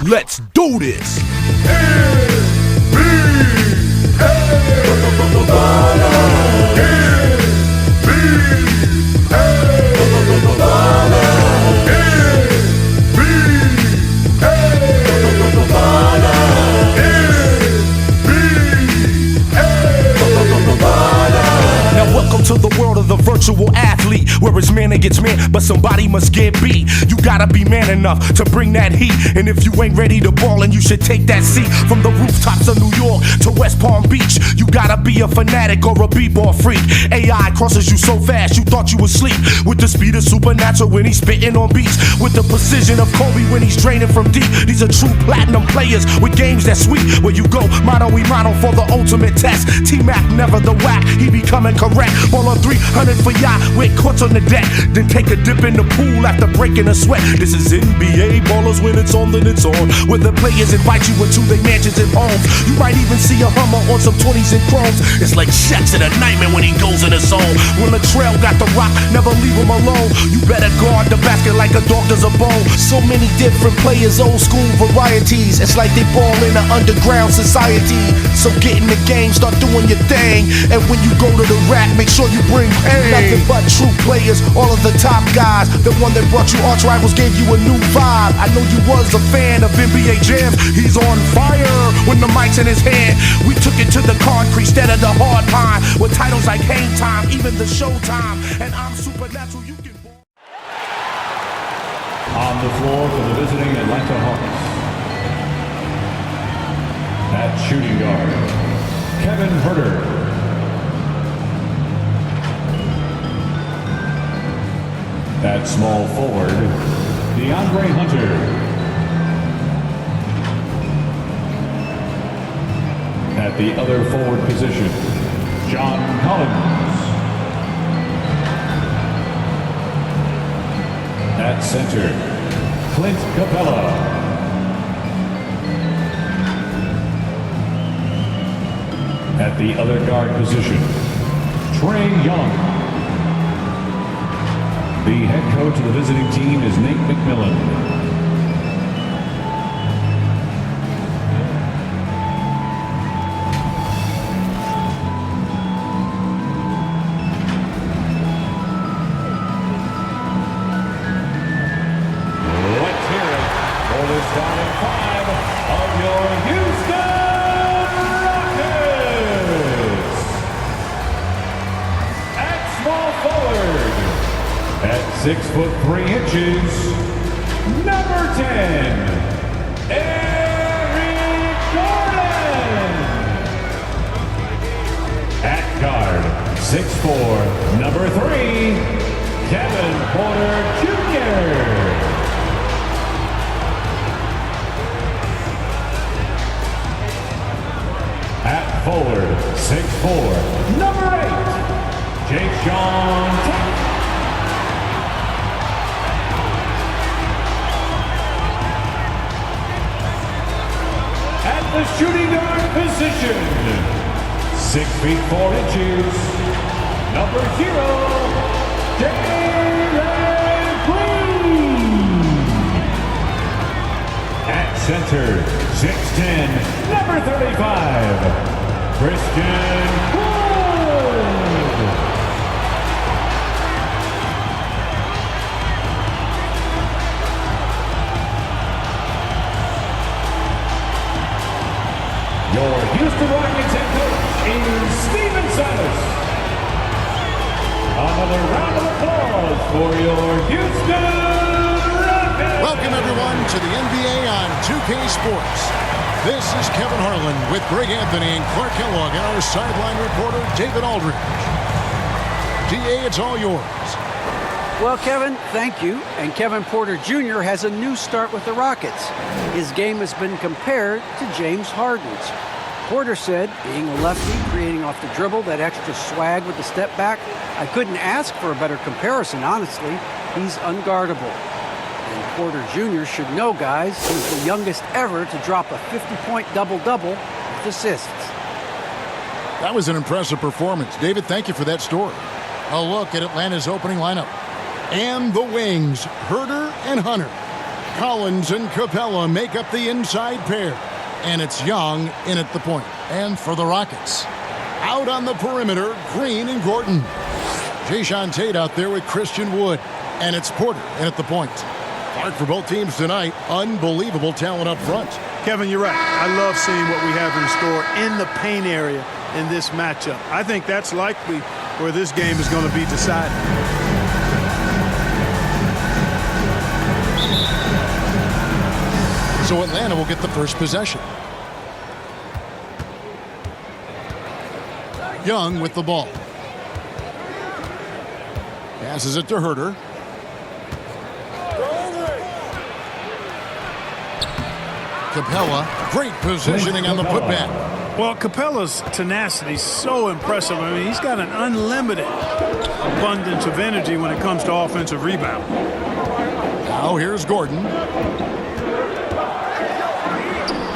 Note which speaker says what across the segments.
Speaker 1: Let's do this. To the world of the virtual athlete, where it's man against man, but somebody must get beat. You gotta be man enough to bring that heat, and if you ain't ready to ball, and you should take that seat. From the rooftops of New York to West Palm Beach, you gotta be a fanatic or a b-ball freak. AI crosses you so fast, you thought you would sleep. With the speed of Supernatural when he's spitting on beats, with the precision of Kobe when he's draining from deep. These are true platinum players with games that sweet. Where you go, motto we motto for the ultimate test. T-Mac never the whack, he be coming correct. Ball on 300 for yacht with courts on the deck. Then take a dip in the pool after breaking a sweat. This is NBA ballers, when it's on then it's on. Where the players invite you into their mansions and homes. You might even see a Hummer on some 20s and chromes. It's like Shaq's in a nightmare when he goes in his zone. When Latrell got the rock, never leave him alone. You better guard the basket like a dog does a bone. So many different players, old school varieties. It's like they ball in an underground society. So get in the game, start doing your thing. And when you go to the rack, make sure you bring pain. Nothing but true players, all of the top guys. The one that brought you arch rivals gave you a new vibe. I know you was a fan of NBA jams. He's on fire when the mic's in his hand. We took it to the concrete instead of the hard pine. With titles like Hang Time, even the Showtime. And I'm Supernatural, you can ball.
Speaker 2: On the floor for the visiting Atlanta Hawks. At shooting guard, Kevin Huerter. At small forward, DeAndre Hunter. At the other forward position, John Collins. At center, Clint Capella. At the other guard position, Trae Young. The head coach of the visiting team is Nate McMillan. Let's hear it for the starting five of your Houston Rockets. At small forward. At 6'3", number 10, Eric Gordon. At guard, 6'4", number 3, Kevin Porter Jr. At forward, 6'4", number 8, Jake Sean. The shooting guard position, 6 feet 4 inches, number 0, Jalen Green. At center, 6'10", number 35, Christian Wood. Your Houston Rockets head coach is Stephen Silas. Another round of applause for your Houston Rockets.
Speaker 3: Welcome everyone to the NBA on 2K Sports. This is Kevin Harlan with Greg Anthony and Clark Kellogg and our sideline reporter David Aldridge. DA, it's all yours.
Speaker 4: Well, Kevin, thank you. And Kevin Porter Jr. has a new start with the Rockets. His game has been compared to James Harden's. Porter said, being a lefty, creating off the dribble, that extra swag with the step back, I couldn't ask for a better comparison, honestly. He's unguardable. And Porter Jr. should know, guys, he's the youngest ever to drop a 50-point double-double with assists.
Speaker 3: That was an impressive performance. David, thank you for that story. A look at Atlanta's opening lineup. And the wings, Huerter and Hunter. Collins and Capella make up the inside pair. And it's Young in at the point. And for the Rockets, out on the perimeter, Green and Gordon. Jae'Sean Tate out there with Christian Wood. And it's Porter in at the point. Hard for both teams tonight. Unbelievable talent up front.
Speaker 5: Kevin, you're right. I love seeing what we have in store in the paint area in this matchup. I think that's likely where this game is going to be decided.
Speaker 3: So Atlanta will get the first possession. Young with the ball. Passes it to Herter. Capella, great positioning on the putback.
Speaker 5: Well, Capella's tenacity is so impressive. I mean, he's got an unlimited abundance of energy when it comes to offensive rebound.
Speaker 3: Now here's Gordon.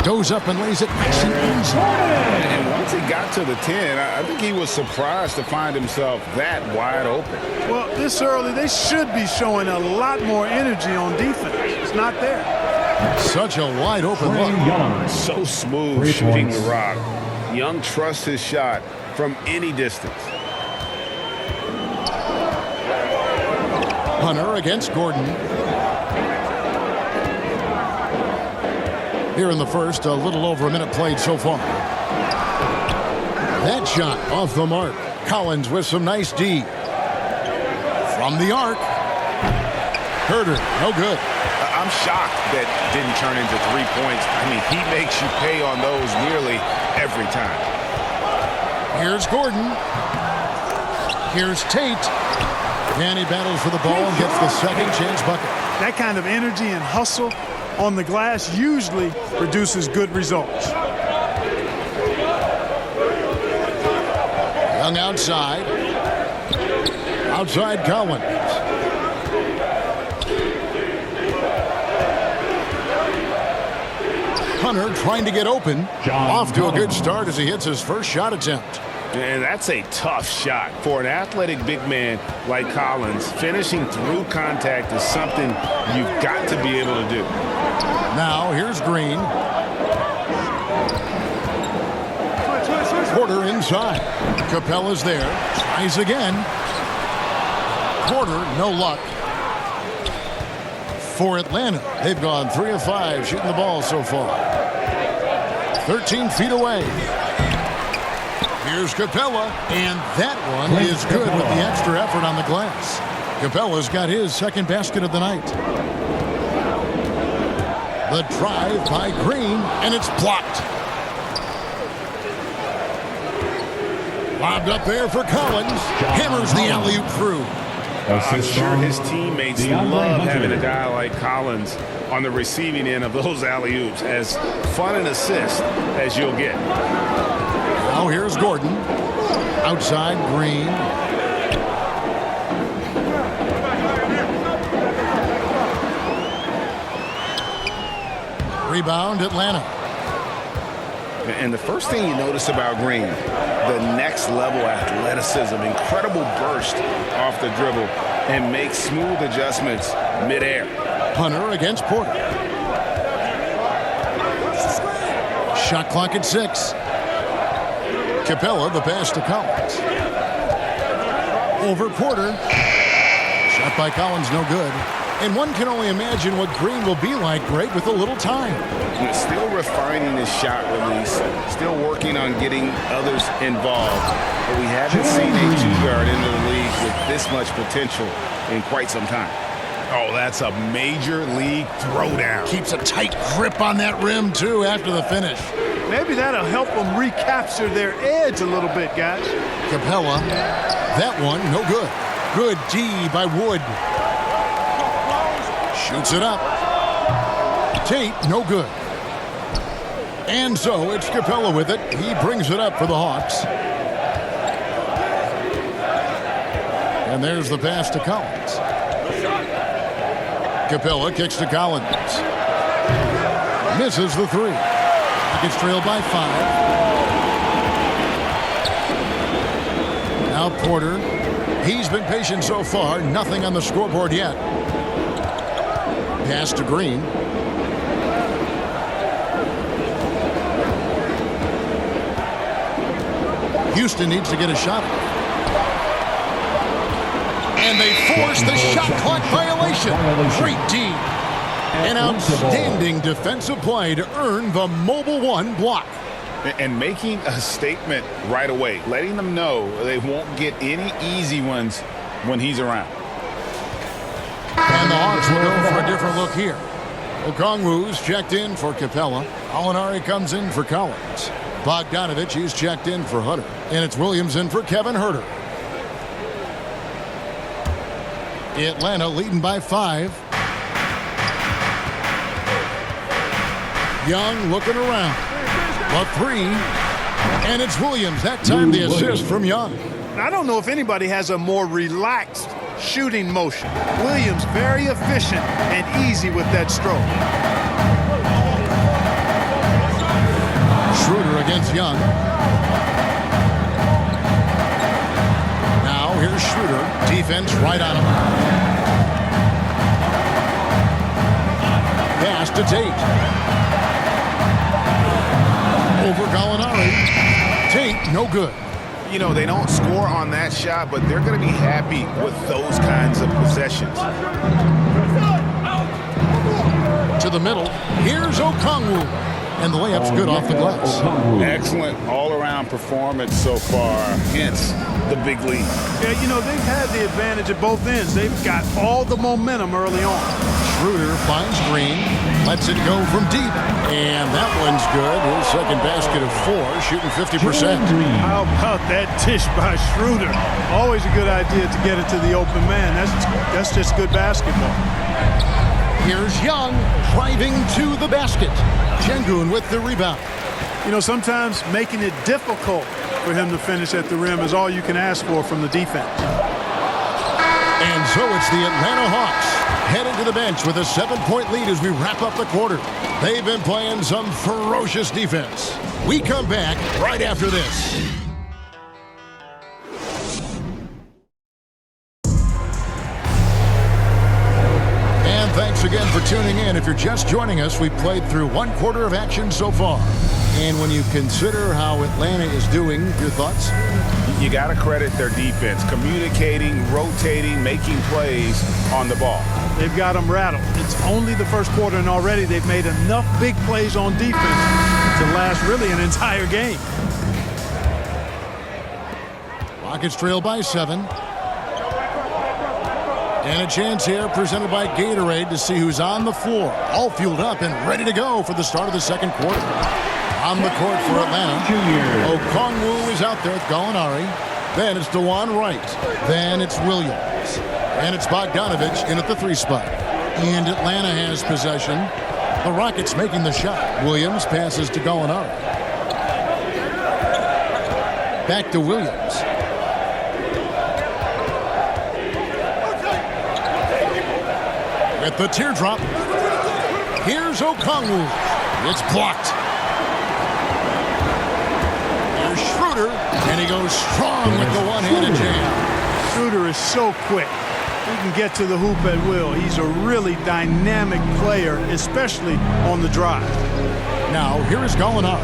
Speaker 3: Goes up and lays it nice and easy.
Speaker 6: And once he got to the 10, I think he was surprised to find himself that wide open.
Speaker 5: Well, this early, they should be showing a lot more energy on defense. It's not there.
Speaker 3: Such a wide open look.
Speaker 6: So smooth shooting the rock. Young trusts his shot from any distance.
Speaker 3: Hunter against Gordon. Here in the first, a little over a minute played so far. That shot off the mark. Collins with some nice D. From the arc. Herter, no good.
Speaker 6: I'm shocked that didn't turn into 3 points. I mean, he makes you pay on those nearly every time.
Speaker 3: Here's Gordon. Here's Tate. And he battles for the ball and gets the second chance bucket.
Speaker 5: That kind of energy and hustle on the glass usually produces good results.
Speaker 3: Young outside. Outside Collins. Hunter trying to get open. Off to a good start as he hits his first shot attempt.
Speaker 6: And that's a tough shot for an athletic big man like Collins. Finishing through contact is something you've got to be able to do.
Speaker 3: Now here's Green. Porter inside. Capella's there. Tries again. Porter, no luck. For Atlanta, they've gone 3 of 5 shooting the ball so far. 13 feet away. Here's Capella, and that one is good with the extra effort on the glass. Capella's got his second basket of the night. The drive by Green, and it's blocked. Lobbed up there for Collins. Hammers the alley-oop through.
Speaker 6: I'm sure his teammates love having a guy like Collins on the receiving end of those alley-oops. As fun an assist as you'll get.
Speaker 3: Now here's Gordon. Outside Green. Rebound Atlanta.
Speaker 6: And the first thing you notice about Green, the next level athleticism, incredible burst off the dribble, and makes smooth adjustments midair.
Speaker 3: Hunter against Porter. Shot clock at 6. Capella, the pass to Collins. Over Porter. Shot by Collins, no good. And one can only imagine what Green will be like, Greg, with a little time.
Speaker 6: Still refining his shot release, still working on getting others involved. But we haven't seen a two-guard into the league with this much potential in quite some time. Oh, that's a major league throwdown.
Speaker 3: Keeps a tight grip on that rim, too, after the finish.
Speaker 5: Maybe that'll help them recapture their edge a little bit, guys.
Speaker 3: Capella, that one, no good. Good D by Wood. Shoots it up. Tate, no good. And so it's Capella with it. He brings it up for the Hawks. And there's the pass to Collins. Capella kicks to Collins. Misses the 3. Rockets trailed by 5. Now Porter. He's been patient so far. Nothing on the scoreboard yet. Pass to Green. Houston needs to get a shot. And they force the shot clock violation. Great D. An outstanding defensive play to earn the Mobile One block.
Speaker 6: And making a statement right away, letting them know they won't get any easy ones when he's around.
Speaker 3: And the Hawks will go for a different look here. Okongwu's checked in for Capella. Alinari comes in for Collins. Bogdanovich is checked in for Hutter. And it's Williams in for Kevin Huerter. Atlanta leading by 5. Young looking around. A 3. And it's Williams. That time the assist from Young.
Speaker 5: I don't know if anybody has a more relaxed shooting motion. Williams very efficient and easy with that stroke.
Speaker 3: Schroeder against Young. Now here's Schroeder. Defense right on him. Pass to Tate. Over Gallinari. Tate, no good.
Speaker 6: You know, they don't score on that shot, but they're going to be happy with those kinds of possessions.
Speaker 3: To the middle. Here's Okongwu. And the layup's good off the glass.
Speaker 6: Excellent all-around performance so far, hence the big lead.
Speaker 5: Yeah, you know, they've had the advantage at both ends. They've got all the momentum early on.
Speaker 3: Schroeder finds Green, lets it go from deep, and that one's good. His second basket of 4, shooting 50%.
Speaker 5: How about that dish by Schroeder? Always a good idea to get it to the open man. That's just good basketball.
Speaker 3: Here's Young driving to the basket. Şengün with the rebound.
Speaker 5: You know, sometimes making it difficult for him to finish at the rim is all you can ask for from the defense.
Speaker 3: And so it's the Atlanta Hawks heading to the bench with a 7-point lead as we wrap up the quarter. They've been playing some ferocious defense. We come back right after this. And thanks again for tuning in. If you're just joining us, we played through 1 quarter of action so far. And when you consider how Atlanta is doing, your thoughts?
Speaker 6: You got to credit their defense, communicating, rotating, making plays on the ball.
Speaker 5: They've got them rattled. It's only the first quarter, and already they've made enough big plays on defense to last really an entire game.
Speaker 3: Rockets trail by 7. And a chance here presented by Gatorade to see who's on the floor. All fueled up and ready to go for the start of the second quarter. On the court for Atlanta. Okongwu is out there with Gallinari. Then it's DeJuan Wright. Then it's Williams. And it's Bogdanovich in at the 3 spot. And Atlanta has possession. The Rockets making the shot. Williams passes to Gallinari. Back to Williams. With the teardrop. Here's Okongwu. It's blocked. Here's Schroeder. And he goes strong with the one-handed jam.
Speaker 5: Schroeder is so quick. He can get to the hoop at will. He's a really dynamic player, especially on the drive.
Speaker 3: Now, here is Gallinari.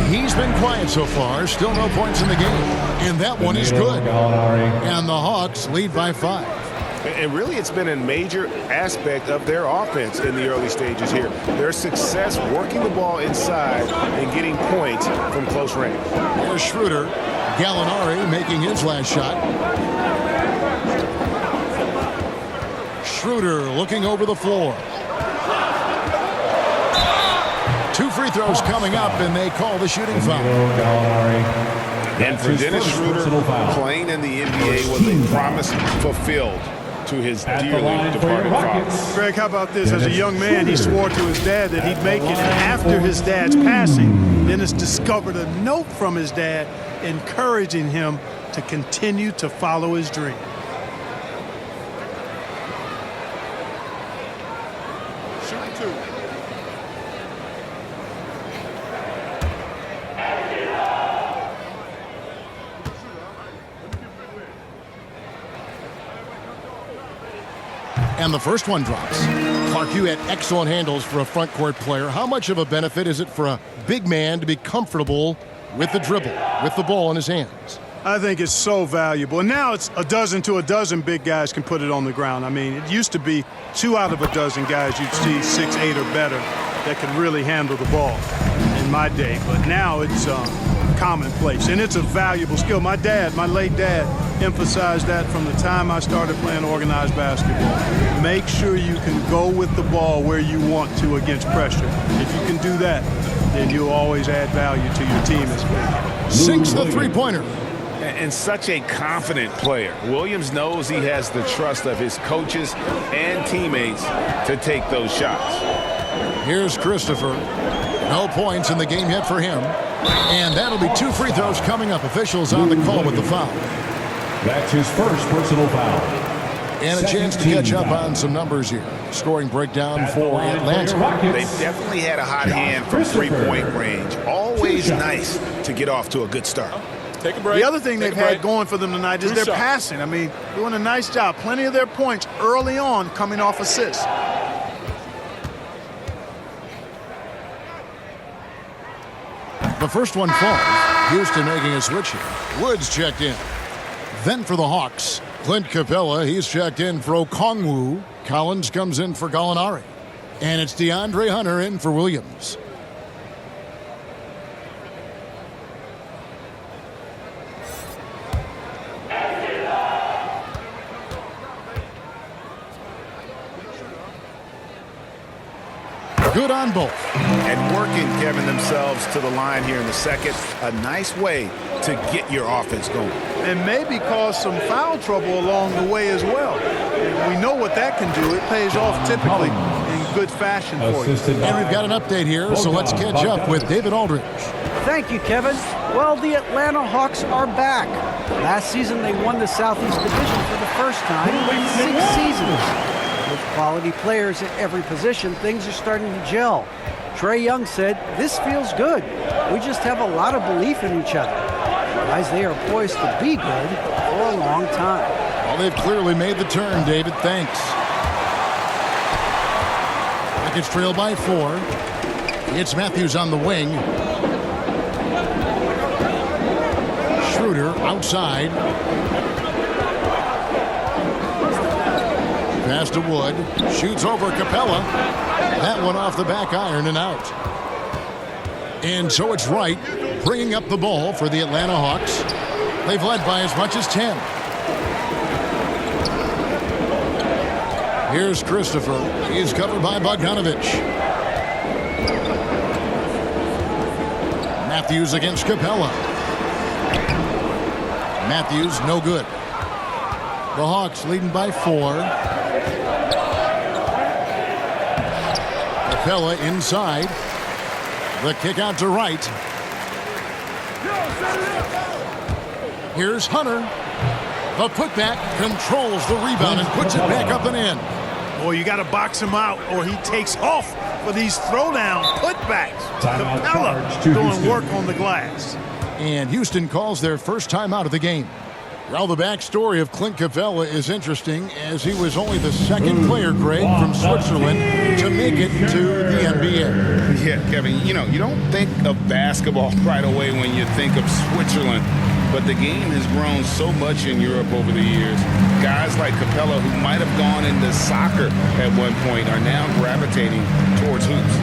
Speaker 3: He's been quiet so far. Still no points in the game. And that one is good. And the Hawks lead by 5.
Speaker 6: And really, it's been a major aspect of their offense in the early stages here. Their success working the ball inside and getting points from close range.
Speaker 3: Here's Schroeder. Gallinari making his last shot. Schroeder looking over the floor. 2 free throws coming up, and they call the shooting foul.
Speaker 6: And for Dennis Schroeder, playing in the NBA was a promise fulfilled to his dearly departed father.
Speaker 5: Greg, how about this? As a young man, he swore to his dad that he'd make it. And after his dad's passing, Dennis discovered a note from his dad encouraging him to continue to follow his dream. Shooting 2.
Speaker 3: And the first one drops. Mark, you had excellent handles for a front court player. How much of a benefit is it for a big man to be comfortable with the dribble, with the ball in his hands?
Speaker 5: I think it's so valuable. And now it's a dozen to a dozen big guys can put it on the ground. I mean, it used to be 2 out of a dozen guys you'd see 6'8" or better that could really handle the ball in my day. But now it's commonplace, and it's a valuable skill. My late dad, emphasized that from the time I started playing organized basketball. Make sure you can go with the ball where you want to against pressure. If you can do that, then you'll always add value to your team as well.
Speaker 3: Sinks the three-pointer.
Speaker 6: And such a confident player. Williams knows he has the trust of his coaches and teammates to take those shots.
Speaker 3: Here's Christopher. No points in the game yet for him. And that'll be 2 free throws coming up. Officials on the call with the foul.
Speaker 2: That's his first personal foul.
Speaker 3: And a chance to catch up on some numbers here. Scoring breakdown for Atlanta.
Speaker 6: They definitely had a hot hand from three-point range. Always nice to get off to a good start.
Speaker 5: Take a break. The other thing they've had going for them tonight is their passing. I mean, doing a nice job. Plenty of their points early on coming off assists.
Speaker 3: The first one falls. Houston making a switch here. Woods checked in. Then for the Hawks, Clint Capella. He's checked in for Okongwu. Collins comes in for Gallinari. And it's DeAndre Hunter in for Williams. Good on both.
Speaker 6: And working, Kevin, themselves to the line here in the second. A nice way to get your offense going.
Speaker 5: And maybe cause some foul trouble along the way as well. And we know what that can do. It pays off typically in good fashion for you.
Speaker 3: And we've got an update here, so let's catch up with David Aldridge.
Speaker 4: Thank you, Kevin. Well, the Atlanta Hawks are back. Last season, they won the Southeast Division for the first time in 6 seasons. With quality players at every position, things are starting to gel. Trae Young said, "This feels good. We just have a lot of belief in each other." Guys, they are poised to be good for a long time.
Speaker 3: Well, they've clearly made the turn, David. Thanks. Rockets trail by 4. It's Matthews on the wing. Schroeder outside. Pass to Wood. Shoots over Capella. That one off the back iron and out. And so it's Wright bringing up the ball for the Atlanta Hawks. They've led by as much as 10. Here's Christopher. He's covered by Bogdanovich. Matthews against Capella. Matthews, no good. The Hawks leading by 4. Capella inside. The kick out to Wright. Here's Hunter. The putback controls the rebound and puts it back up and in.
Speaker 5: Boy, you got to box him out or he takes off for these throwdown putbacks. Capella doing work on the glass.
Speaker 3: And Houston calls their first time out of the game. Well, the backstory of Clint Capella is interesting, as he was only the second player, Greg, from Switzerland to make it to the NBA.
Speaker 6: Yeah, Kevin, you know, you don't think of basketball right away when you think of Switzerland, but the game has grown so much in Europe over the years. Guys like Capella, who might have gone into soccer at one point, are now gravitating towards hoops.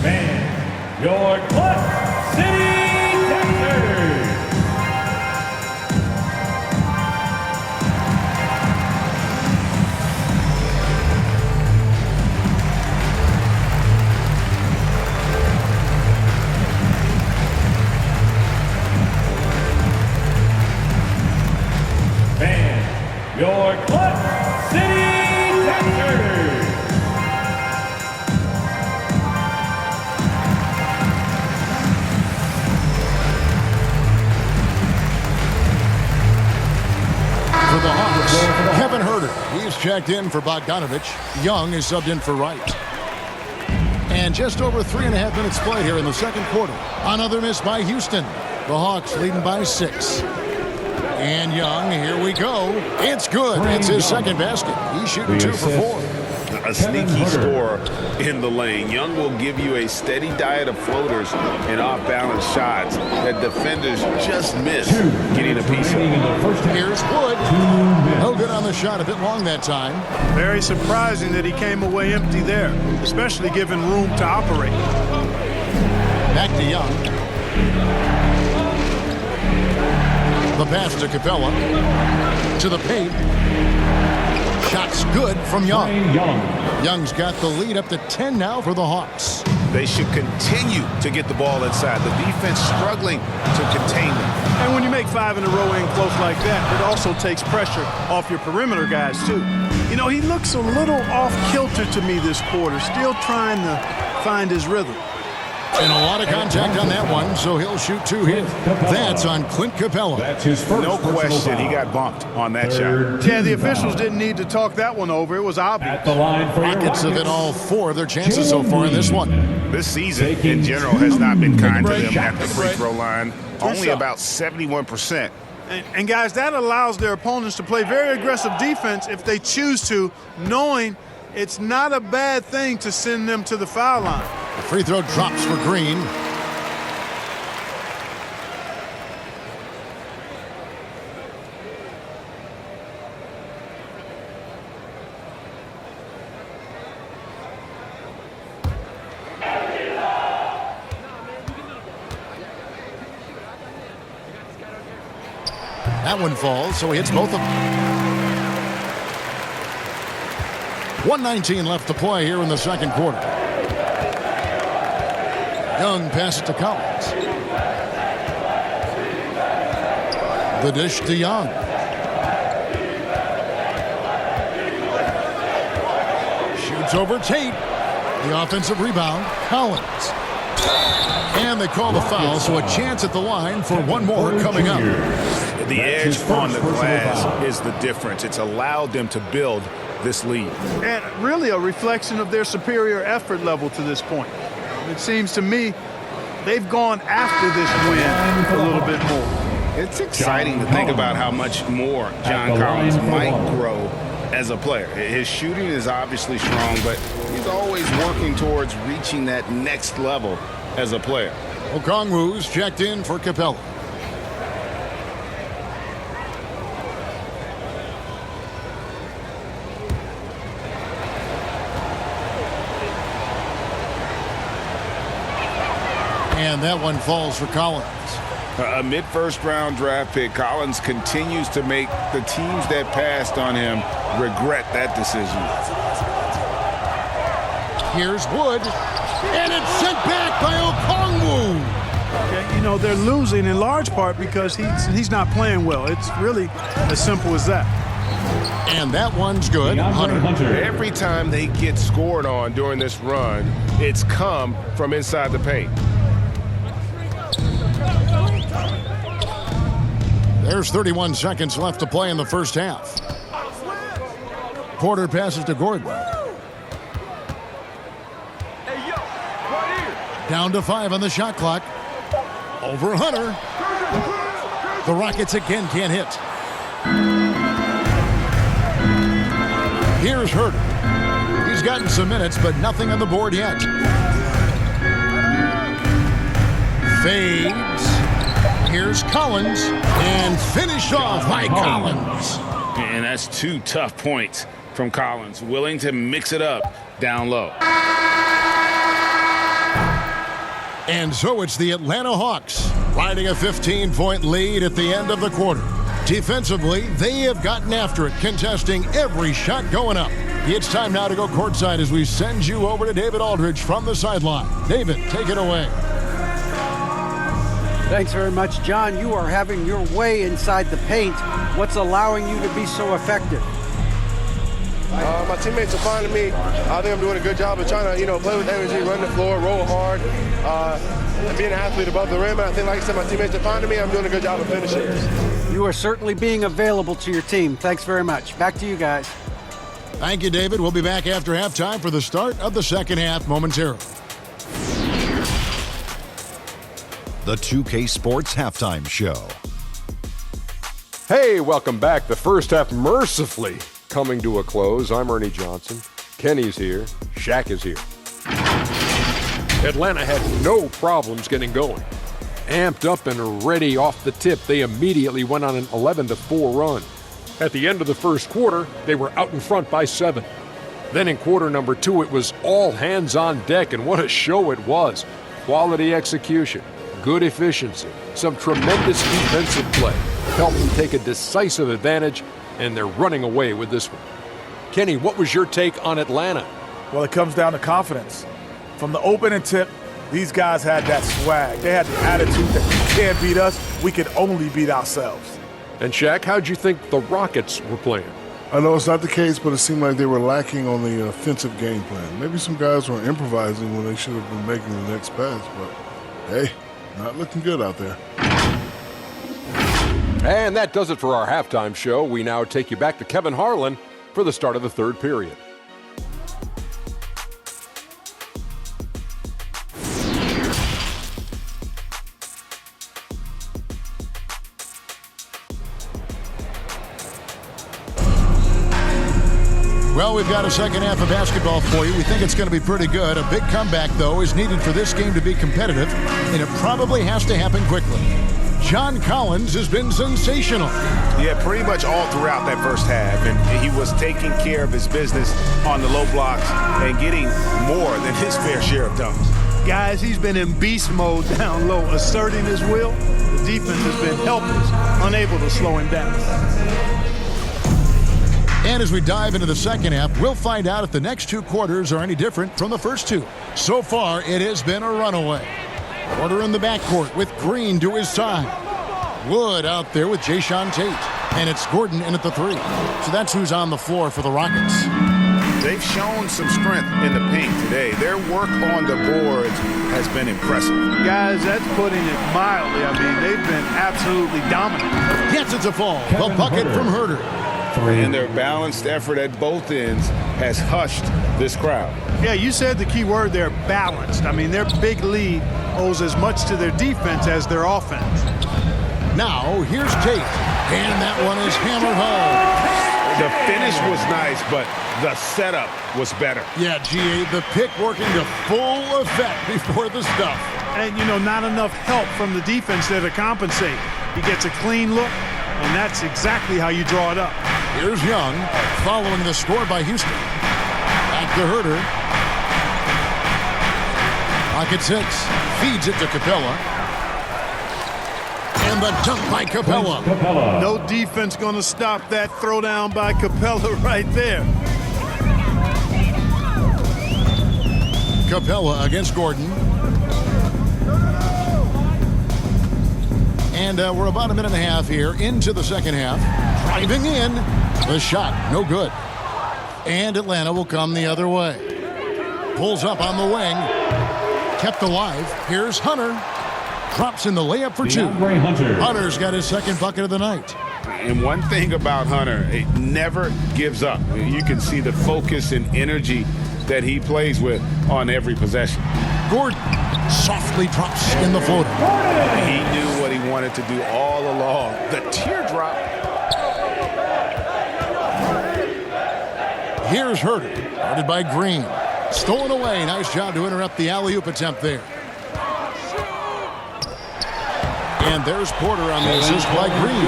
Speaker 2: Man, your Clip City Texans. Man, your Clip City Texans.
Speaker 3: For the Hawks, Kevin Huerter. He's checked in for Bogdanovich. Young is subbed in for Wright. And just over 3.5 minutes played here in the second quarter. Another miss by Houston. The Hawks leading by 6. And Young, here we go. It's good. It's his second basket. He's shooting 2 for 4.
Speaker 6: A sneaky scorer in the lane. Young will give you a steady diet of floaters and off-balance shots that defenders just miss getting a piece of.
Speaker 3: Here's Wood. No good on the shot. A bit long that time.
Speaker 5: Very surprising that he came away empty there, especially given room to operate.
Speaker 3: Back to Young. The pass to Capella. To the paint. Shot's good from Young. Young's got the lead up to 10 now for the Hawks.
Speaker 6: They should continue to get the ball inside. The defense struggling to contain them.
Speaker 5: And when you make 5 in a row in close like that, it also takes pressure off your perimeter guys, too. You know, he looks a little off-kilter to me this quarter, still trying to find his rhythm.
Speaker 3: And a lot of contact on that one, so he'll shoot 2 here. That's on Clint Capella.
Speaker 2: That's his first.
Speaker 6: No question, he got bumped on that shot.
Speaker 5: Yeah, the officials didn't need to talk that one over. It was obvious.
Speaker 2: At the line for
Speaker 3: Rockets have hit all 4 of their chances so far in this one.
Speaker 6: This season, in general, has not been kind to them at the free throw line. Only about 71%.
Speaker 5: And guys, that allows their opponents to play very aggressive defense if they choose to, knowing it's not a bad thing to send them to the foul line.
Speaker 3: The free throw drops for Green. That one falls, so he hits both of them. 1:19 left to play here in the second quarter. Young passes to Collins. The dish to Young. Shoots over Tate. The offensive rebound, Collins. And they call the foul, so a chance at the line for one more coming up.
Speaker 6: The edge on the glass is the difference. It's allowed them to build this lead.
Speaker 5: And really a reflection of their superior effort level to this point. It seems to me they've gone after this win a little bit more.
Speaker 6: It's exciting to think about how much more John Collins might grow as a player. His shooting is obviously strong, but he's always working towards reaching that next level as a player.
Speaker 3: Okongwu's checked in for Capella. And that one falls for Collins.
Speaker 6: A mid-first round draft pick, Collins continues to make the teams that passed on him regret that decision.
Speaker 3: Here's Wood, and it's sent back by Okongwu.
Speaker 5: Okay, you know, they're losing in large part because he's not playing well. It's really as simple as that.
Speaker 3: And that one's good. Hunter.
Speaker 7: Every time they get scored on during this run, it's come from inside the paint.
Speaker 3: There's 31 seconds left to play in the first half. Porter passes to Gordon. Down to 5 on the shot clock. Over Hunter. The Rockets again can't hit. Here's Herter. He's gotten some minutes, but nothing on the board yet. Fades. Here's Collins, and finished off by Collins.
Speaker 6: And that's 2 tough points from Collins, willing to mix it up down low.
Speaker 3: And so it's the Atlanta Hawks riding a 15-point lead at the end of the quarter. Defensively, they have gotten after it, contesting every shot going up. It's time now to go courtside as we send you over to David Aldridge from the sideline. David, take it away.
Speaker 4: Thanks very much, John. You are having your way inside the paint. What's allowing you to be so effective?
Speaker 8: My teammates are finding me. I think I'm doing a good job of trying to, play with energy, run the floor, roll hard, and being an athlete above the rim. And I think, like I said, my teammates are finding me. I'm doing a good job of finishing.
Speaker 4: You are certainly being available to your team. Thanks very much. Back to you guys.
Speaker 3: Thank you, David. We'll be back after halftime for the start of the second half momentarily.
Speaker 9: The 2K Sports Halftime Show. Hey, welcome back. The first half mercifully coming to a close. I'm Ernie Johnson. Kenny's here. Shaq is here. Atlanta had no problems getting going. Amped up and ready off the tip, they immediately went on an 11-4 run. At the end of the first quarter, they were out in front by 7. Then in quarter number 2, it was all hands on deck, and what a show it was. Quality execution, good efficiency, some tremendous defensive play helped them take a decisive advantage, and they're running away with this one. Kenny, what was your take on Atlanta?
Speaker 10: Well, it comes down to confidence. From the opening tip, these guys had that swag. They had the attitude that you can't beat us, we can only beat ourselves.
Speaker 9: And Shaq, how'd you think the Rockets were playing?
Speaker 11: I know it's not the case, but it seemed like they were lacking on the offensive game plan. Maybe some guys were improvising when they should have been making the next pass, but hey, not looking good out there.
Speaker 9: And that does it for our halftime show. We now take you back to Kevin Harlan for the start of the third period.
Speaker 3: Well, we've got a second half of basketball for you. We think it's going to be pretty good. A big comeback, though, is needed for this game to be competitive, and it probably has to happen quickly. John Collins has been sensational.
Speaker 6: Yeah, pretty much all throughout that first half, and he was taking care of his business on the low blocks and getting more than his fair share of dunks.
Speaker 5: Guys, he's been in beast mode down low, asserting his will. The defense has been helpless, unable to slow him down.
Speaker 3: And as we dive into the second half, we'll find out if the next 2 quarters are any different from the first 2. So far, it has been a runaway. Porter in the backcourt with Green to his side. Wood out there with Jayshawn Tate. And it's Gordon in at the 3. So that's who's on the floor for the Rockets.
Speaker 6: They've shown some strength in the paint today. Their work on the boards has been impressive.
Speaker 5: Guys, that's putting it mildly. I mean, they've been absolutely dominant.
Speaker 3: Yes, it's a fall. The bucket from Herter.
Speaker 6: And their balanced effort at both ends has hushed this crowd.
Speaker 5: Yeah, you said the key word there, balanced. I mean, their big lead owes as much to their defense as their offense.
Speaker 3: Now, here's Tate. And that one is hammered home.
Speaker 6: The finish was nice, but the setup was better.
Speaker 3: Yeah, GA, the pick working to full effect before the stuff.
Speaker 5: And, you know, not enough help from the defense there to compensate. He gets a clean look, and that's exactly how you draw it up.
Speaker 3: Here's Young, following the score by Houston. Back to Herter. Pocket 6, feeds it to Capella. And the dunk by Capella.
Speaker 5: No defense going to stop that throwdown by Capella right there.
Speaker 3: Capella against Gordon. And we're about a minute and a half here into the second half. Driving in. The shot, no good. And Atlanta will come the other way. Pulls up on the wing. Kept alive. Here's Hunter. Drops in the layup for 2. Hunter's got his second bucket of the night.
Speaker 6: And one thing about Hunter, it never gives up. You can see the focus and energy that he plays with on every possession.
Speaker 3: Gordon softly drops in the floater.
Speaker 6: He knew what he wanted to do all along. The teardrop.
Speaker 3: Here's Herter, guarded by Green. Stolen away. Nice job to interrupt the alley-oop attempt there. And there's Porter on the assist by Green.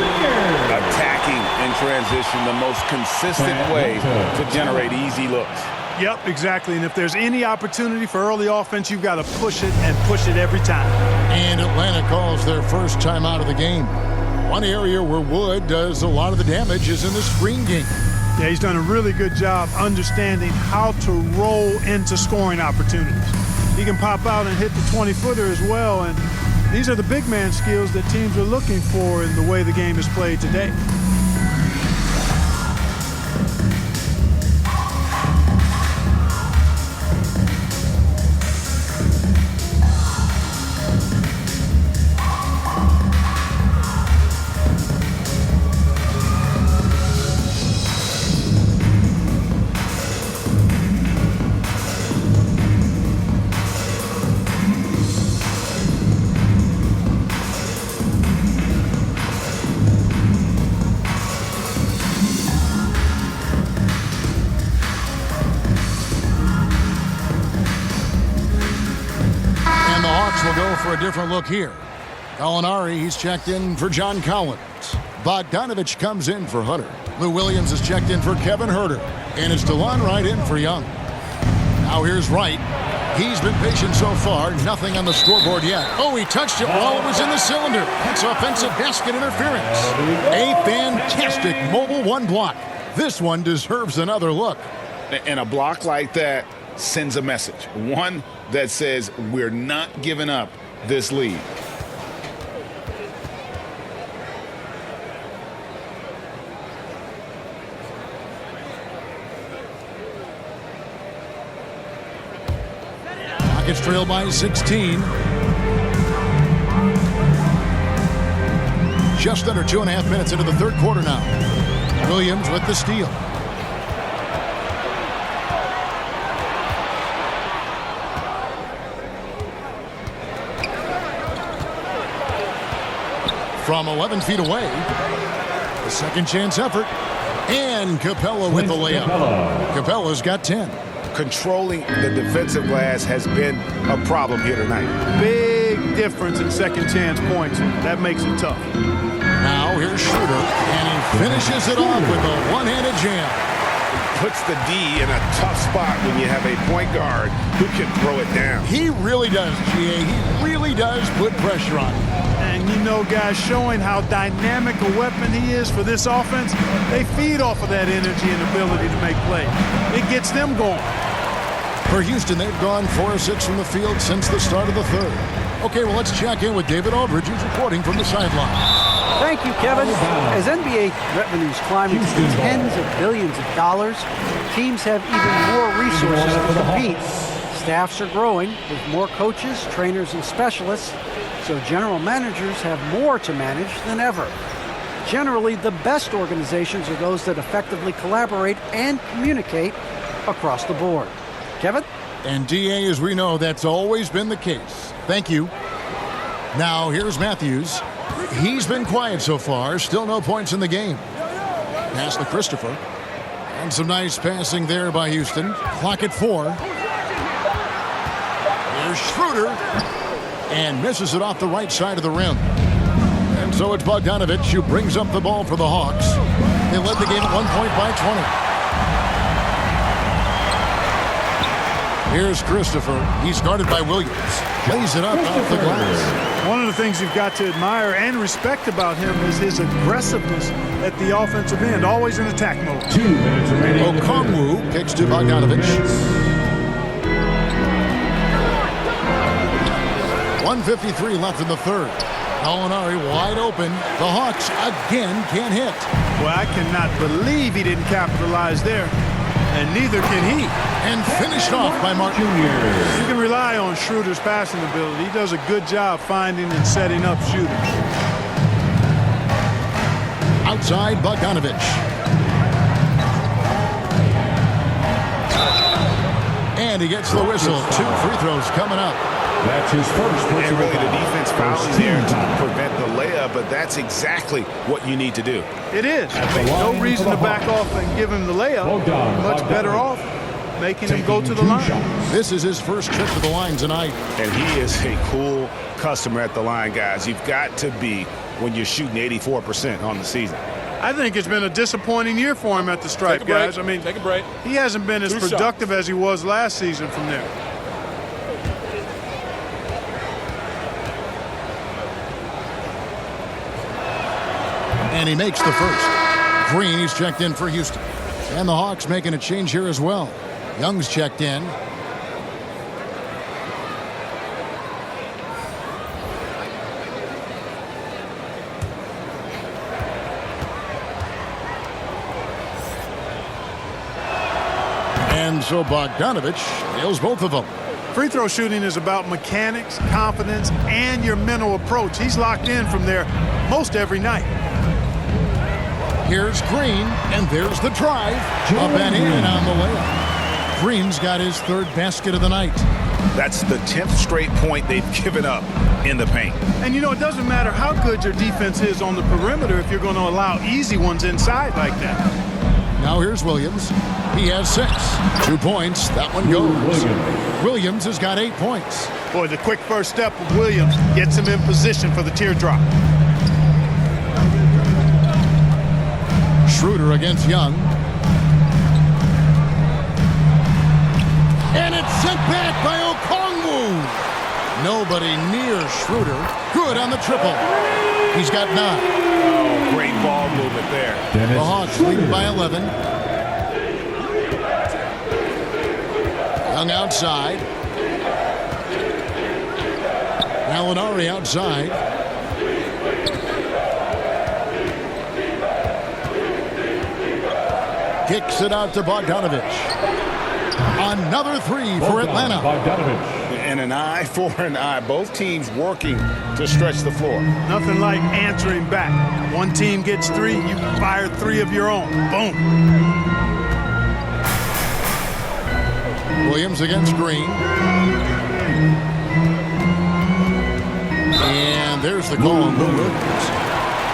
Speaker 6: Attacking in transition, the most consistent way to generate easy looks.
Speaker 5: Yep, exactly. And if there's any opportunity for early offense, you've got to push it and push it every time.
Speaker 3: And Atlanta calls their first time out of the game. One area where Wood does a lot of the damage is in the screen game.
Speaker 5: Yeah, he's done a really good job understanding how to roll into scoring opportunities. He can pop out and hit the 20-footer as well, and these are the big man skills that teams are looking for in the way the game is played today.
Speaker 3: They'll go for a different look here. Gallinari, he's checked in for John Collins. Bogdanovich comes in for Hunter. Lou Williams is checked in for Kevin Huerter. And it's DeLon Wright in for Young. Now here's Wright. He's been patient so far. Nothing on the scoreboard yet. Oh, he touched it while it was in the cylinder. That's offensive basket interference. A fantastic mobile one block. This one deserves another look.
Speaker 6: And a block like that sends a message. One that says we're not giving up this lead.
Speaker 3: Rockets trail by 16. Just under 2.5 minutes into the third quarter now. Williams with the steal. From 11 feet away, a second chance effort, and Capella with the layup. Capella's got 10.
Speaker 6: Controlling the defensive glass has been a problem here tonight.
Speaker 5: Big difference in second chance points. That makes it tough.
Speaker 3: Now here's Schroeder, and he finishes it off with a one-handed jam.
Speaker 6: Puts the D in a tough spot when you have a point guard who can throw it down.
Speaker 3: He really does, GA. He really does put pressure on him.
Speaker 5: And you know, guys, showing how dynamic a weapon he is for this offense, they feed off of that energy and ability to make plays. It gets them going.
Speaker 3: For Houston, they've gone 4 of 6 from the field since the start of the third. Okay, well, let's check in with David Aldridge, who's reporting from the sideline.
Speaker 4: Thank you, Kevin. As NBA revenues climb into tens of billions of dollars, teams have even more resources to compete. Staffs are growing with more coaches, trainers, and specialists, so general managers have more to manage than ever. Generally, the best organizations are those that effectively collaborate and communicate across the board. Kevin?
Speaker 3: And DA, as we know, that's always been the case. Thank you. Now, here's Matthews. He's been quiet so far. Still no points in the game. Pass to Christopher. And some nice passing there by Houston. Clock at 4. Here's Schroeder. And misses it off the right side of the rim. And so it's Bogdanovich who brings up the ball for the Hawks. They led the game at 1 point by 20. Here's Christopher. He's guarded by Williams. Lays it up off the glass.
Speaker 5: One of the things you've got to admire and respect about him is his aggressiveness at the offensive end, always in attack mode.
Speaker 2: 2 minutes remaining.
Speaker 3: Okongwu kicks to Bogdanovich. 1:53 left in the third. Gallinari wide open. The Hawks again can't hit.
Speaker 5: Well, I cannot believe he didn't capitalize there. And neither can he.
Speaker 3: And finished off by Martin.
Speaker 5: You can rely on Schroeder's passing ability. He does a good job finding and setting up shooters.
Speaker 3: Outside, Bogdanovich. And he gets the whistle. 2 free throws coming up.
Speaker 2: That's his first personal
Speaker 6: And really the
Speaker 2: foul.
Speaker 6: defense fouling there to prevent the layup, but that's exactly what you need to do.
Speaker 5: It is. No reason to back off and give him the layup. Much better off making him go to the line.
Speaker 3: This is his first trip to the line tonight.
Speaker 6: And he is a cool customer at the line, guys. You've got to be when you're shooting 84% on the season.
Speaker 5: I think it's been a disappointing year for him at the stripe, guys. I mean,
Speaker 9: Take a break.
Speaker 5: he hasn't been as
Speaker 9: 2
Speaker 5: productive as he was last season from there.
Speaker 3: And he makes the first. Green, he's checked in for Houston. And the Hawks making a change here as well. Young's checked in. And so Bogdanovich nails both of them.
Speaker 5: Free throw shooting is about mechanics, confidence, and your mental approach. He's locked in from there most every night.
Speaker 3: Here's Green, and there's the drive. Up and in on the layup. Green's got his third basket of the night.
Speaker 6: That's the 10th straight point they've given up in the paint.
Speaker 5: And you know, it doesn't matter how good your defense is on the perimeter if you're going to allow easy ones inside like that.
Speaker 3: Now here's Williams. He has 6. 2 points. That one goes. Williams has got 8 points.
Speaker 5: Boy, the quick first step of Williams gets him in position for the teardrop.
Speaker 3: Schroeder against Young. And it's sent back by Okongwu. Nobody near Schroeder. Good on the triple. He's got 9.
Speaker 6: Oh, great ball movement there.
Speaker 3: The Hawks leading by 11. Young outside. Gallinari outside. Kicks it out to Bogdanovich. Another 3 for Atlanta.
Speaker 6: And an eye for an eye. Both teams working to stretch the floor.
Speaker 5: Nothing like answering back. One team gets 3, you fire 3 of your own. Boom.
Speaker 3: Williams against Green. And there's the call on Lou Williams.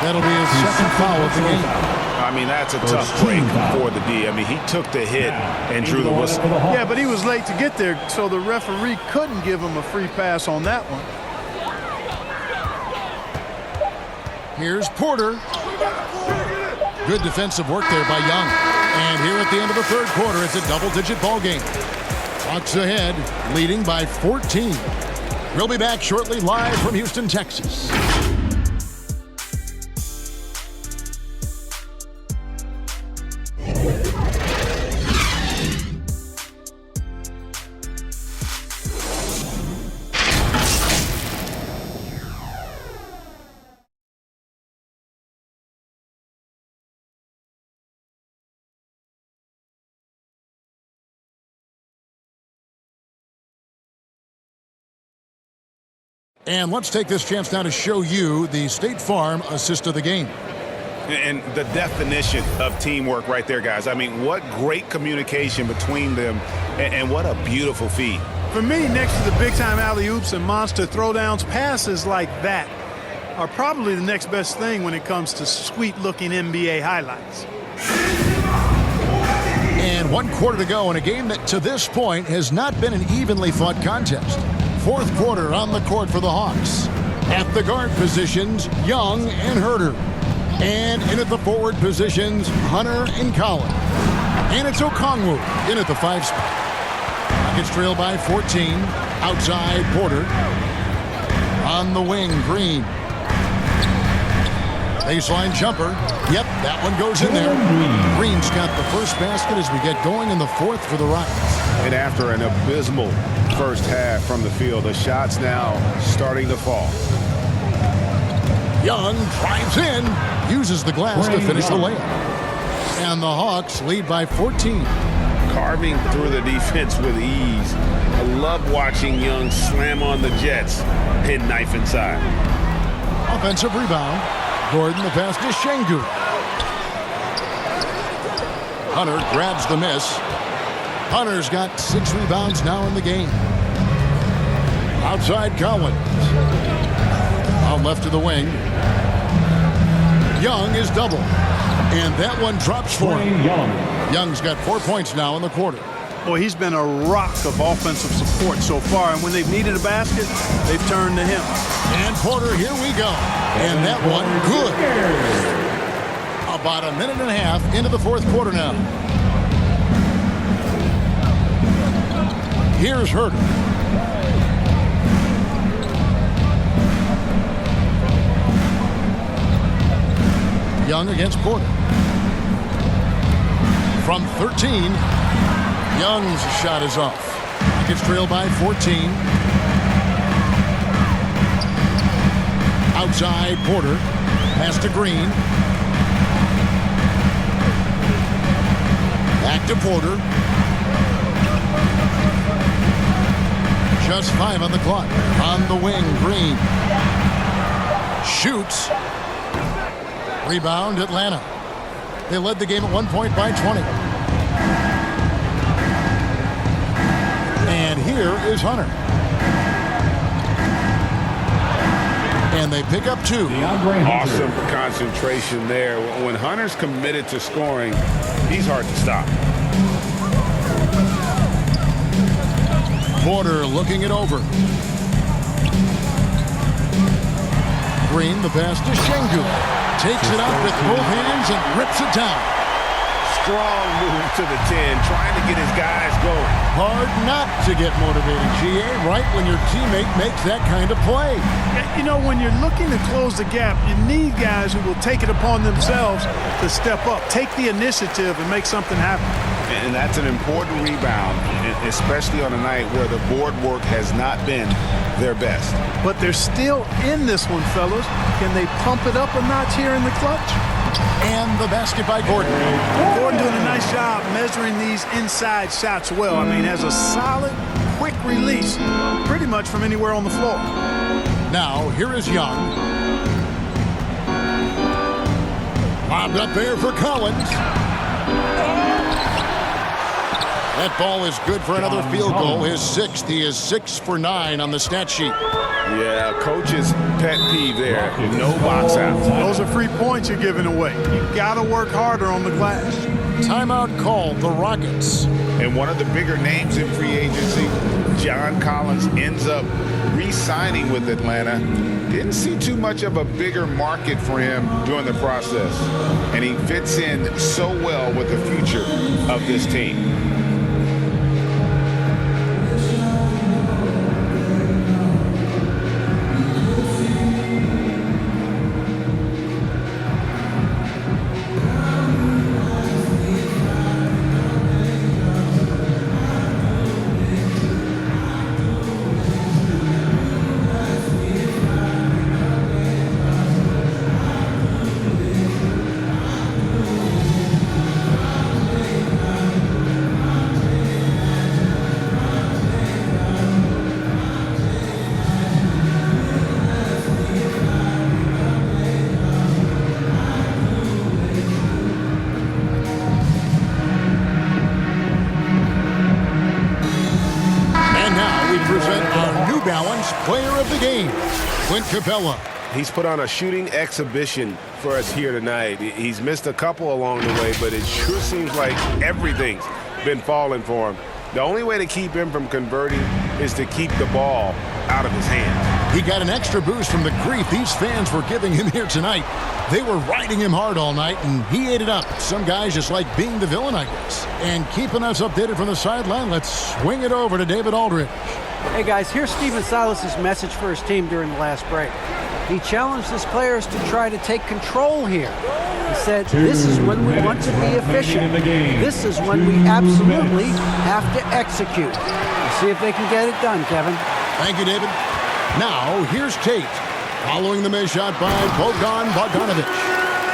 Speaker 3: That'll be his second foul of the game.
Speaker 6: I mean, that's a tough break for the D. I mean, he took the hit and drew the whistle.
Speaker 5: Yeah, but he was late to get there, so the referee couldn't give him a free pass on that one.
Speaker 3: Here's Porter. Good defensive work there by Young. And here at the end of the third quarter, it's a double-digit ball game. Hawks ahead, leading by 14. We'll be back shortly, live from Houston, Texas. And let's take this chance now to show you the State Farm assist of the game.
Speaker 6: And the definition of teamwork right there, guys. I mean, what great communication between them, and what a beautiful feed.
Speaker 5: For me, next to the big-time alley-oops and monster throwdowns, passes like that are probably the next best thing when it comes to sweet-looking NBA highlights.
Speaker 3: And 1 quarter to go in a game that to this point has not been an evenly fought contest. Fourth quarter on the court for the Hawks. At the guard positions, Young and Herter. And in at the forward positions, Hunter and Collins. And it's Okongwu in at the 5 spot. Rockets trail by 14. Outside, Porter. On the wing, Green. Baseline jumper. Yep, that one goes in there. Green's got the first basket as we get going in the fourth for the Rockets.
Speaker 6: And after an abysmal first half from the field, the shots now starting to fall.
Speaker 3: Young drives in, uses the glass to finish the layup. And the Hawks lead by 14.
Speaker 6: Carving through the defense with ease. I love watching Young slam on the Jets, pin knife inside.
Speaker 3: Offensive rebound. Gordon the pass to Şengün. Hunter grabs the miss. Hunter's got 6 rebounds now in the game. Outside Collins. Out left to the wing. Young is double. And that one drops for him. Young's got 4 points now in the quarter.
Speaker 5: Boy, he's been a rock of offensive support so far, and when they've needed a basket, they've turned to him.
Speaker 3: And Porter, here we go. And that one, good. About a minute and a half into the fourth quarter now. Here's Herter. Young against Porter. From 13, Young's shot is off. Gets trailed by 14. Outside Porter. Pass to Green. Back to Porter. Just 5 on the clock. On the wing, Green. Shoots. Rebound, Atlanta. They led the game at 1 point by 20. And here is Hunter. And they pick up 2.
Speaker 6: Awesome concentration there. When Hunter's committed to scoring, he's hard to stop.
Speaker 3: Porter looking it over. Green, the pass to Şengün. Takes it up with both hands and rips it down.
Speaker 6: Strong move to the 10, trying to get his guys going.
Speaker 3: Hard not to get motivated, GA, right when your teammate makes that kind of play.
Speaker 5: You know, when you're looking to close the gap, you need guys who will take it upon themselves to step up, take the initiative, and make something happen.
Speaker 6: And that's an important rebound, especially on a night where the board work has not been their best.
Speaker 5: But they're still in this one, fellas. Can they pump it up a notch here in the clutch?
Speaker 3: And the basket by Gordon.
Speaker 5: Gordon doing a nice job measuring these inside shots well. I mean, has a solid, quick release pretty much from anywhere on the floor.
Speaker 3: Now, here is Young. Lobbed up there for Collins. That ball is good for another field goal. His 6th. He is 6 for 9 on the stat sheet.
Speaker 6: Yeah, coach's pet peeve there. No box out.
Speaker 5: Those are free points you're giving away. You got to work harder on the glass.
Speaker 3: Timeout called, the Rockets.
Speaker 6: And one of the bigger names in free agency, John Collins, ends up re-signing with Atlanta. Didn't see too much of a bigger market for him during the process. And he fits in so well with the future of this team.
Speaker 3: Player of the game, Clint Capella.
Speaker 7: He's put on a shooting exhibition for us here tonight. He's missed a couple along the way, but it sure seems like everything's been falling for him. The only way to keep him from converting is to keep the ball out of his hand.
Speaker 3: He got an extra boost from the grief these fans were giving him here tonight. They were riding him hard all night, and he ate it up. Some guys just like being the villain, I guess. And keeping us updated from the sideline, let's swing it over to David Aldridge.
Speaker 4: Hey guys, here's Stephen Silas's message for his team during the last break. He challenged his players to try to take control here. He said, this is when we want to be efficient. This is when we absolutely have to execute. We'll see if they can get it done, Kevin.
Speaker 3: Thank you, David. Now, here's Tate, following the missed shot by Bogdan Bogdanovic.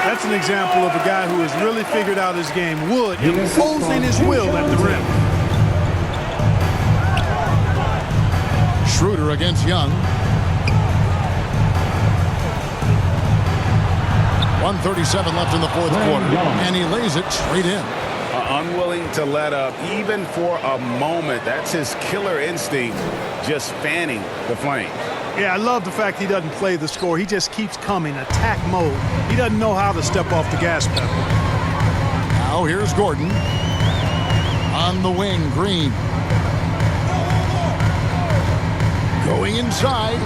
Speaker 5: That's an example of a guy who has really figured out his game. Wood imposing his will at the rim.
Speaker 3: Schroeder against Young. 1:37 left in the fourth quarter, and he lays it straight in.
Speaker 6: Unwilling to let up, even for a moment. That's his killer instinct, just fanning the flame.
Speaker 5: Yeah, I love the fact he doesn't play the score. He just keeps coming, attack mode. He doesn't know how to step off the gas pedal.
Speaker 3: Now here's Gordon. On the wing, Green. Going inside.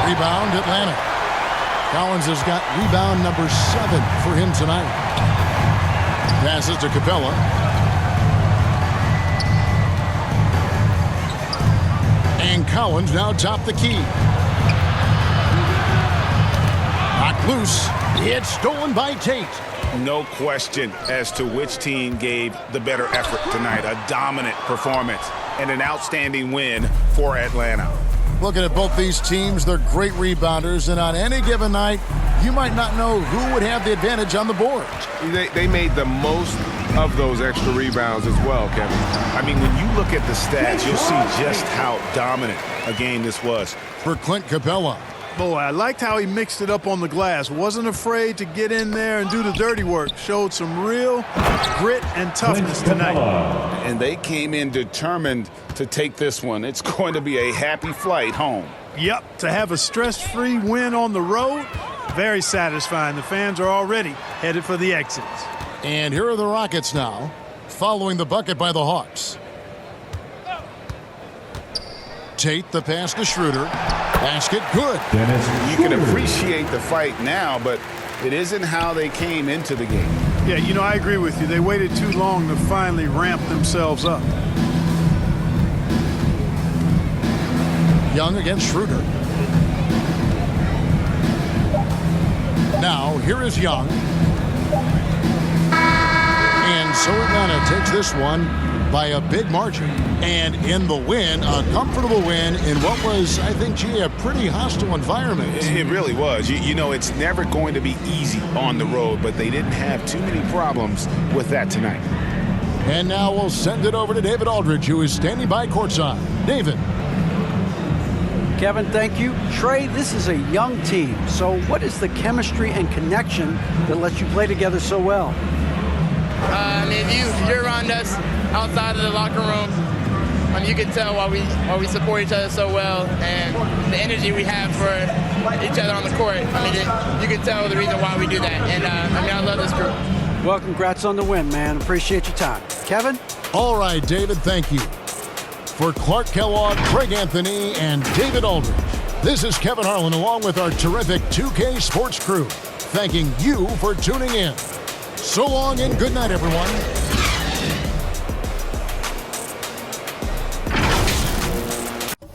Speaker 3: Rebound, Atlanta. Collins has got rebound number 7 for him tonight. Passes to Capella. And Collins now top the key. Knocked loose. It's stolen by Tate.
Speaker 6: No question as to which team gave the better effort tonight. A dominant performance and an outstanding win for Atlanta.
Speaker 3: Looking at both these teams, they're great rebounders, and on any given night, you might not know who would have the advantage on the board.
Speaker 7: They made the most of those extra rebounds as well, Kevin.
Speaker 6: I mean, when you look at the stats, you'll see just how dominant a game this was.
Speaker 3: For Clint Capella.
Speaker 5: Boy, I liked how he mixed it up on the glass. Wasn't afraid to get in there and do the dirty work. Showed some real grit and toughness tonight.
Speaker 6: And they came in determined to take this one. It's going to be a happy flight home.
Speaker 5: Yep, to have a stress-free win on the road, very satisfying. The fans are already headed for the exits.
Speaker 3: And here are the Rockets now, following the bucket by the Hawks. Tate the pass to Schroeder. Basket good.
Speaker 6: You can appreciate the fight now, but it isn't how they came into the game.
Speaker 5: Yeah, you know, I agree with you. They waited too long to finally ramp themselves up.
Speaker 3: Young against Schroeder. Now, here is Young. And so Atlanta takes this one by a big margin. And in the win, a comfortable win in what was, I think, gee, a pretty hostile environment.
Speaker 6: It really was. You know, it's never going to be easy on the road, but they didn't have too many problems with that tonight.
Speaker 3: And now we'll send it over to David Aldridge, who is standing by courtside. David.
Speaker 4: Kevin, thank you. Trey, this is a young team. So what is the chemistry and connection that lets you play together so well?
Speaker 12: If you're around us outside of the locker room, you can tell why we support each other so well, and the energy we have for each other on the court. You can tell the reason why we do that. And I love this group.
Speaker 4: Well, congrats on the win, man. Appreciate your time. Kevin?
Speaker 3: All right, David, thank you. For Clark Kellogg, Greg Anthony, and David Aldridge, this is Kevin Harlan along with our terrific 2K Sports crew, thanking you for tuning in. So long and good night, everyone.